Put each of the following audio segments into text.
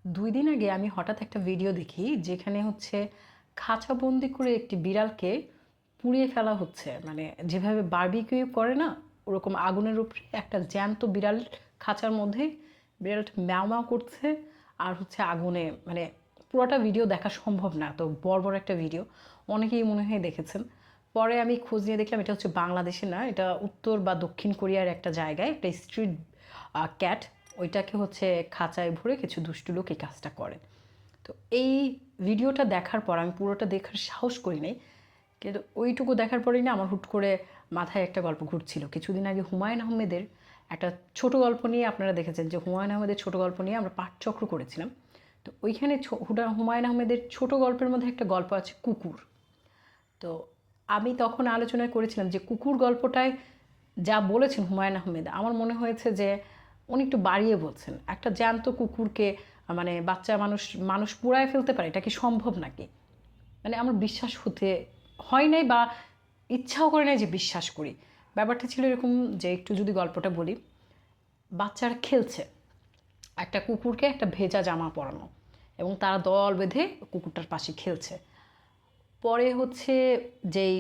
2 দিন আগে আমি হঠাৎ একটা ভিডিও দেখি যেখানে হচ্ছে খাঁচাবন্দি করে একটি বিড়ালকে পুড়িয়ে ফেলা হচ্ছে। মানে যেভাবে বারবিকিউ করে না, ওরকম আগুনের উপরে একটা জ্যান্ত বিড়াল খাঁচার মধ্যে, বিড়ালটা ম্যাও ম্যাও করছে আর হচ্ছে আগুনে, মানে পুরোটা ভিডিও দেখা সম্ভব না, তো বড় একটা ভিডিও, অনেকেই মনে হয় দেখেছেন। পরে আমি খোঁজ নিয়ে দেখলাম এটা হচ্ছে বাংলাদেশে না, এটা উত্তর বা দক্ষিণ কোরিয়ার একটা জায়গায় একটা স্ট্রিট ক্যাট, ওইটাকে হচ্ছে খাঁচায় ভরে কিছু দুষ্টু লোক এই কাজটা করে। তো এই ভিডিওটা দেখার পর আমি পুরোটা দেখার সাহস করি নাই, কিন্তু ওইটুকু দেখার পরেই না আমার হুট করে মাথায় একটা গল্প ঘুরছিল। কিছুদিন আগে হুমায়ুন আহমেদের একটা ছোট গল্প নিয়ে, আপনারা দেখেছেন যে হুমায়ুন আহমেদের ছোট গল্প নিয়ে আমরা পাঠচক্র করেছিলাম। তো ওইখানে হুমায়ুন আহমেদের ছোট গল্পের মধ্যে একটা গল্প আছে কুকুর। তো আমি তখন আলোচনা করেছিলাম যে কুকুর গল্পটায় যা বলেছেন হুমায়ুন আহমেদ, আমার মনে হয়েছে যে উনি একটু বাড়িয়ে বলছেন। একটা জ্যান্ত কুকুরকে মানে বাচ্চা মানুষ মানুষ পুড়ায় ফেলতে পারে, এটা কি সম্ভব নাকি? মানে আমার বিশ্বাস হতে হয় নাই, বা ইচ্ছাও করে নাই যে বিশ্বাস করি। ব্যাপারটা ছিল এরকম যে, একটু যদি গল্পটা বলি, বাচ্চারা খেলছে, একটা কুকুরকে একটা ভেজা জামা পরানো এবং তারা দল বেঁধে কুকুরটার পাশে খেলছে। পরে হচ্ছে যেই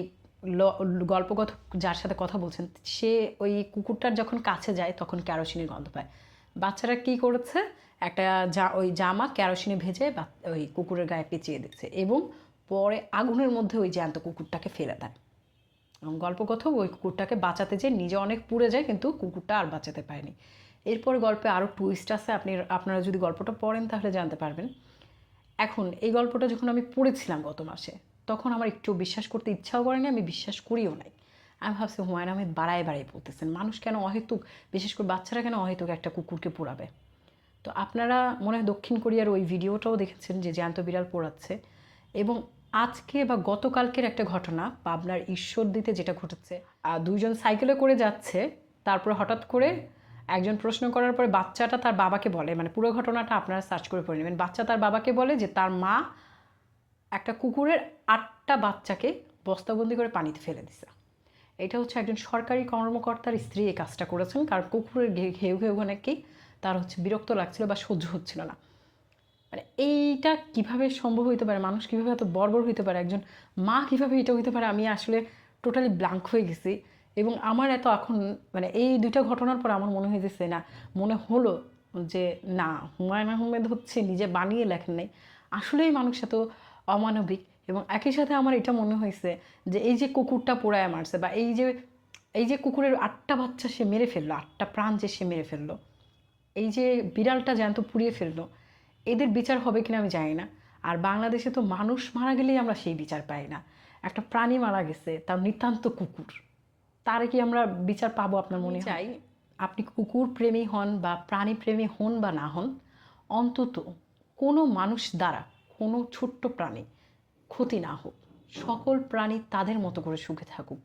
গল্পগত যার সাথে কথা বলছেন, সে ওই কুকুরটার যখন কাছে যায় তখন কেরোসিনের গন্ধ পায়। বাচ্চারা কী করেছে, একটা ওই জামা কেরোসিনে ভেজে ওই কুকুরের গায়ে পেঁচিয়ে দিচ্ছে এবং পরে আগুনের মধ্যে ওই জ্যান্ত কুকুরটাকে ফেলে দেয়। এবং গল্পকথ ওই কুকুরটাকে বাঁচাতে যেয়ে নিজে অনেক পুড়ে যায়, কিন্তু কুকুরটা আর বাঁচাতে পারেনি। এরপর গল্পে আরও টুইস্ট আছে, আপনারা যদি গল্পটা পড়েন তাহলে জানতে পারবেন। এখন এই গল্পটা যখন আমি পড়েছিলাম গত মাসে, তখন আমার একটু বিশ্বাস করতে ইচ্ছাও করেনি, আমি বিশ্বাস করিও নাই। আমি ভাবছি হুমায়ুন আহমেদ বাড়ায় বাড়ায় বলতেছেন, মানুষ কেন অহেতুক, বিশেষ করে বাচ্চারা কেন অহেতুক একটা কুকুরকে পোড়াবে। তো আপনারা মনে হয় দক্ষিণ কোরিয়ার ওই ভিডিওটাও দেখেছেন যে জ্যান্ত বিড়াল পোড়াচ্ছে। এবং আজকে বা গতকালকের একটা ঘটনা পাবনার ঈশ্বরদীতে যেটা ঘটেছে, দুইজন সাইকেলে করে যাচ্ছে, তারপরে হঠাৎ করে একজন প্রশ্ন করার পরে বাচ্চাটা তার বাবাকে বলে, মানে পুরো ঘটনাটা আপনারা সার্চ করে পড়ে নেবেন, বাচ্চা তার বাবাকে বলে যে তার মা একটা কুকুরের 8টা বাচ্চাকে বস্তাবন্দি করে পানিতে ফেলে দিছে। এটা হচ্ছে একজন সরকারি কর্মকর্তার স্ত্রী এই কাজটা করেছেন, কারণ কুকুরের ঘেউ ঘেউ নাকি তার হচ্ছে বিরক্ত লাগছিল বা সহ্য হচ্ছিল না। মানে এইটা কিভাবে সম্ভব হইতে পারে, মানুষ কিভাবে এত বর্বর হইতে পারে, একজন মা কিভাবে এটা হইতে পারে, আমি আসলে টোটালি ব্ল্যাঙ্ক হয়ে গেছি। এবং আমার এত এখন মানে এই দুইটা ঘটনার পর আমার মনে হয়েছে, না মনে হলো যে না, হুমায়ুন আহমেদ হচ্ছে নিজে বানিয়ে লেখেন নাই, আসলেই মানুষ এত অমানবিক। এবং একই সাথে আমার এটা মনে হয়েছে যে এই যে কুকুরটা পোড়ায় মারছে, বা এই যে কুকুরের 8টা বাচ্চা সে মেরে ফেললো, 8টা প্রাণ যে সে মেরে ফেললো, এই যে বিড়ালটা জ্যান্ত পুড়িয়ে ফেললো, এদের বিচার হবে কিনা আমি জানি না। আর বাংলাদেশে তো মানুষ মারা গেলেই আমরা সেই বিচার পাই না, একটা প্রাণী মারা গেছে, তার নিতান্ত কুকুর, তারে কি আমরা বিচার পাবো আপনার মনে চাই? আপনি কুকুর প্রেমী হন বা প্রাণী প্রেমী হন বা না হন, অন্তত কোনো মানুষ দ্বারা কোনো ছোট্ট প্রাণী ক্ষতি না হোক, সকল প্রাণী তাদের মতো করে সুখে থাকুক।